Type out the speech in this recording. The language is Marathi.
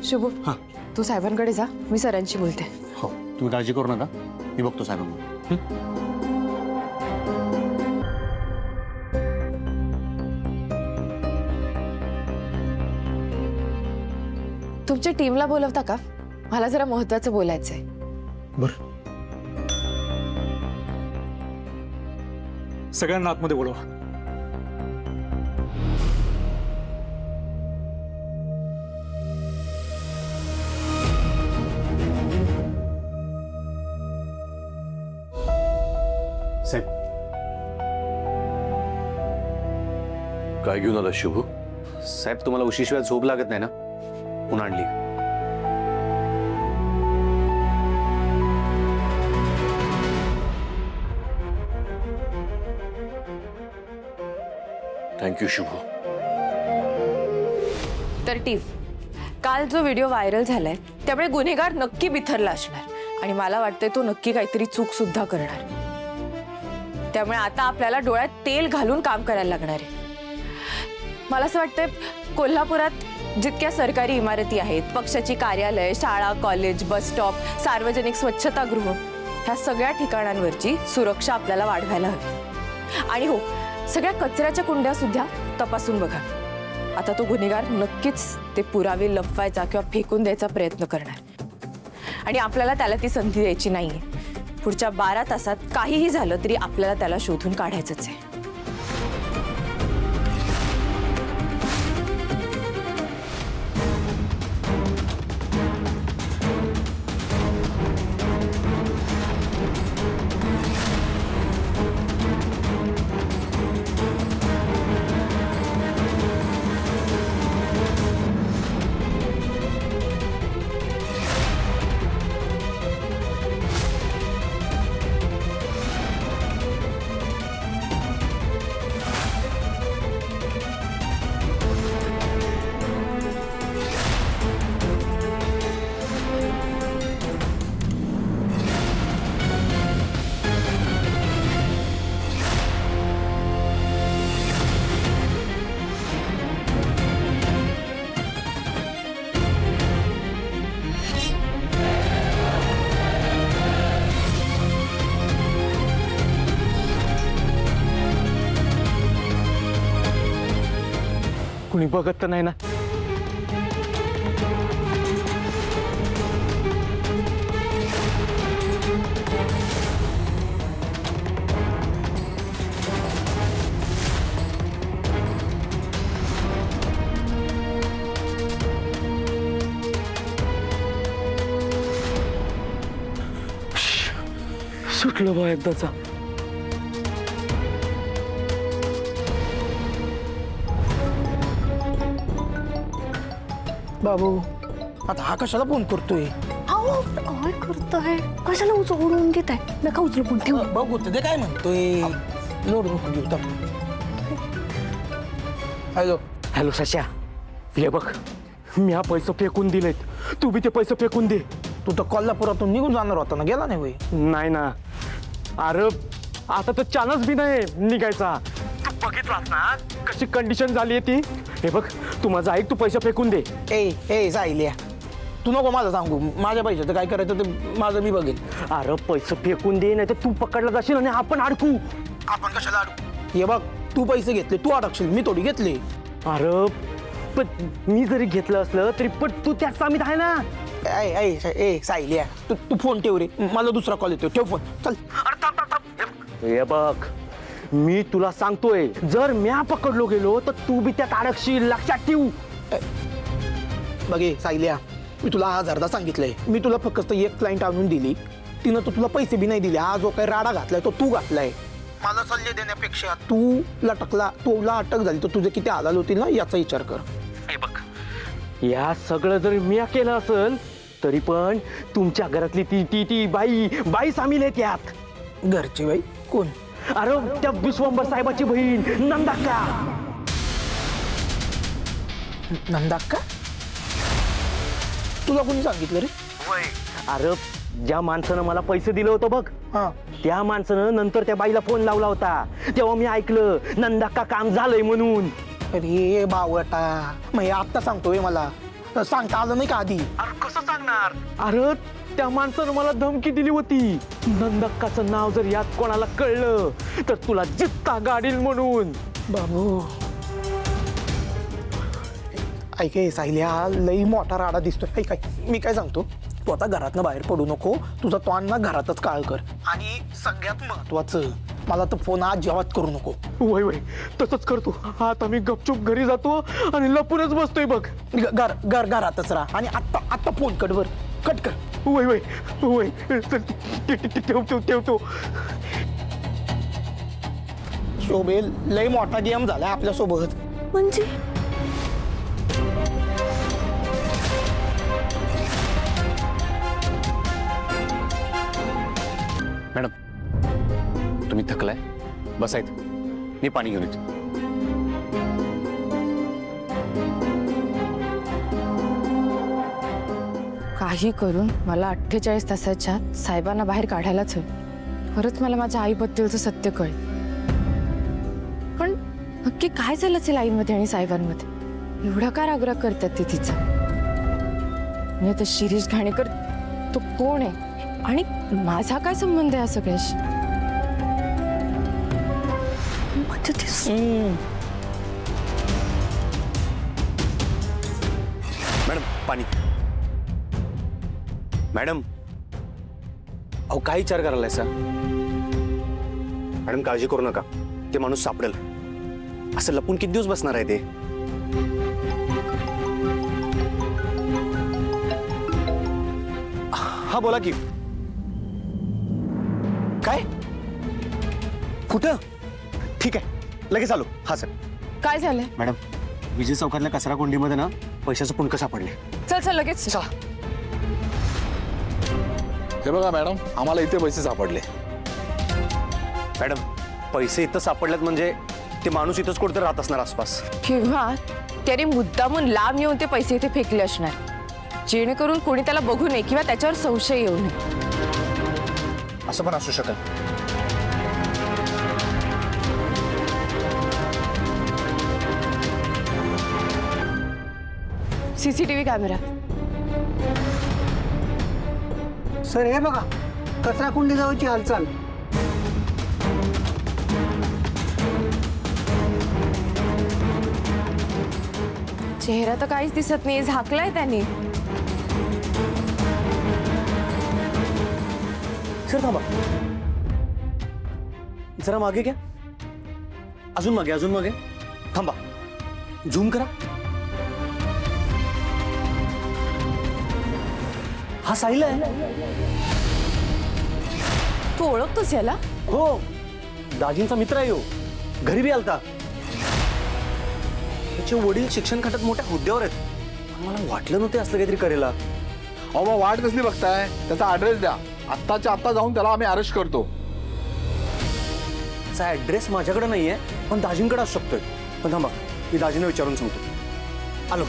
शुभू हां तू साहेबांकडे जा, मी सरांशी बोलते. हो तुम्ही काळजी करू नका, मी बघतो साहेबांना. तुमच्या टीमला बोलवता का? मला जरा महत्त्वाचं बोलायचंय. बरं सगळ्यांना आतमध्ये बोलवा. साहेब काय घेऊन आला शुभू? साहेब तुम्हाला उशीशिवाय झोप लागत नाही ना, म्हणून आणली. थँक्यू शुभू. तर टीम, काल जो व्हिडिओ व्हायरल झालाय त्यामुळे गुन्हेगार नक्की बिथरला असणार आणि मला वाटतंय तो नक्की काहीतरी चूक सुद्धा करणार. त्यामुळे आता आपल्याला डोळ्यात तेल घालून काम करायला लागणार आहे. मला असं वाटतंय कोल्हापुरात जितक्या सरकारी इमारती आहेत, पक्षाची कार्यालय, शाळा, कॉलेज, बस स्टॉप, सार्वजनिक स्वच्छतागृह, ह्या सगळ्या ठिकाणांवरची सुरक्षा आपल्याला वाढवायला हवी. आणि हो, सगळ्या कचऱ्याच्या कुंड्या सुद्धा तपासून बघा. आता तो गुन्हेगार नक्कीच ते पुरावे लपवायचा किंवा फेकून द्यायचा प्रयत्न करणार आणि आपल्याला त्याला ती संधी द्यायची नाहीये. पुढच्या 12 तासात काहीही झालं तरी आपल्याला त्याला शोधून काढायचंच आहे. कुणी बघत तर नाही ना? सुटलं बा एकदाचा. बाबू आता हा कशाला फोन करतोय? अहो काय करतोय? कशाला उचलून घेत आहे? नका उचलू पण ठेव. बघू ते काय म्हणतोय. लोड नको घेऊ तर. हॅलो हॅलो सश्या, हे बघ, मी हा पैसे फेकून दिलेत, तू बी ते पैसे फेकून दे. तू तर कोल्हापुरातून निघून जाणार होता ना, गेला नाही होय? नाही ना, अरे आता तर चान्स बी नाही निघायचा. तू बघितलास ना कशी कंडिशन झाली आहे ती. हे बघ, तू माझं ऐक, तू पैसे फेकून दे. ए जायल्या, तू नको मला सांगू. माझ्या पैशाचं काय करायचं ते माझं मी बघेन. अरे पैसे फेकून दे, नाही तर तू पकडला जाशील आणि आपण अडकू. आपण कशाला अडकू? हे बघ, तू पैसे घेतले, तू अडकशील, मी थोडी घेतले. अरे पण मी जरी घेतलं असलं तरी पण तू त्या सामीत आहे ना. ए सायल्या, तू फोन ठेव रे, मला दुसरा कॉल येतो. ठेव फोन, चल. हे बघ, मी तुला सांगतोय, जर म्या पकडलो गेलो तर तू बी त्यात अडकशील, लक्षात ठेव. बघे सायल्या, मी तुला 1000दा सांगितलंय. मी तुला फक्त एक क्लायंट आणून दिली, तिनं तर तुला पैसे बी नाही दिले. हा जो काही राडा घातलाय तो तू घातलाय. मला सल्ले देण्यापेक्षा तू लटकला, तुला अटक झाली तर तुझे किती हालाल होतील ना याचा विचार कर. हे बघ, या सगळं जर म्या केलं असेल तरी पण तुमच्या घरातली ती ती ती बाई सामील आहे त्यात. घरची बाई कोण? अरे त्या विश्वंभर साहेबाची बहीण नंदाक्का. नंदाक्का? तुला कोणी सांगितलं रे? अरे ज्या माणसानं मला पैसे दिलं होतं बघ, हा, त्या माणसानं नंतर त्या बाईला फोन लावला होता. तेव्हा मी ऐकलं नंदाक्का काम झालंय म्हणून. अरे बावटा, मग हे आत्ता सांगतोय मला. सांगता आलं नाही का आधी? अरे कसं सांगणार? अरे त्या माणसानं मला धमकी दिली होती, नंदक्काचं नाव जर यात कोणाला कळलं तर तुला जित्ता गाडील म्हणून. बाबू ऐक हे सायल्या, लई मोठा राडा दिसतोय. ऐक ऐक, मी काय सांगतो, तू आता घरातनं बाहेर पडू नको. तुझा तोंड ना घरातच काळ कर. आणि सगळ्यात महत्वाचं, मला तर फोन आज जेवत करू नको. वय वय तसंच करतो. आता मी गपचूप घरी जातो आणि लपूनच बसतोय बघ. घरातच राहा आणि आत्ता आत्ता फोन कट वर कट कर. वय वय वय ठेवतो. शोभेल, लई मोठा गेम झाला आपल्या सोबत. म्हणजे मॅडम तुम्ही थकलाय, बसायत मी पाणी घेऊन येतो. काही करून मला 48 तासाच्या आत साहेबांना बाहेर काढायलाच हवं. खरंच मला माझ्या आईबद्दलचं सत्य कळेल. पण नक्की काय झालं असेल आईमध्ये आणि साहेबांमध्ये? एवढा का रागराग करतात ते तिचा? म्हणजे आता शिरीष घाणेकर तो कोण आहे आणि माझा काय संबंध आहे या सगळ्याशी? म्हणजे ते मॅडम पाणी. मॅडम अहो काय विचार करायला सा? मॅडम काळजी करू नका, ते माणूस सापडेल. असं लपून किती दिवस बसणार आहे ते? हा बोला की. काय? कुठं? ठीक आहे, लगेच आलो. हा सर. काय झालंय? मॅडम विजय चौकातल्या कचरा कोंडीमध्ये ना पैशाचं पुणकं सापडले. चल चल लगेच. हे बघा मॅडम, आम्हाला इथे पैसे सापडले. मॅडम पैसे इथं सापडलेत म्हणजे ते माणूस इथंच कुठेतरी राहत असणार आसपास. किंवा त्याने मुद्दामून लांब येऊन ते पैसे इथे फेकले असणार, जेणेकरून कोणी त्याला बघू नये किंवा त्याच्यावर संशय येऊ नये. असं पण असू शकेल. CCTV camera. सर हे बघा, कचरा कुंडी जवळची हालचाल. चेहरा तर काहीच दिसत नाही, झाकलाय त्याने. सर थांबा, जरा मागे घ्या. अजून मागे, अजून मागे. थांबा, झूम करा. हा साहिल आहे. तू ओळखतोस याला? हो, दाजींचा मित्र आहे हो. घरी बी आलता. त्याचे वडील शिक्षण खात्यात मोठ्या हुद्द्यावर आहेत. पण मला वाटलं नव्हतं असलं काहीतरी करेला. अहो मग वाट कसली बघताय? त्याचा ऍड्रेस द्या, आत्ताच्या आत्ता जाऊन त्याला आम्ही अरेस्ट करतो. त्याचा ऍड्रेस माझ्याकडे नाहीये, पण दाजींकडे असू शकतोय. पण थांबा, मी दाजींना विचारून सांगतो. आलो.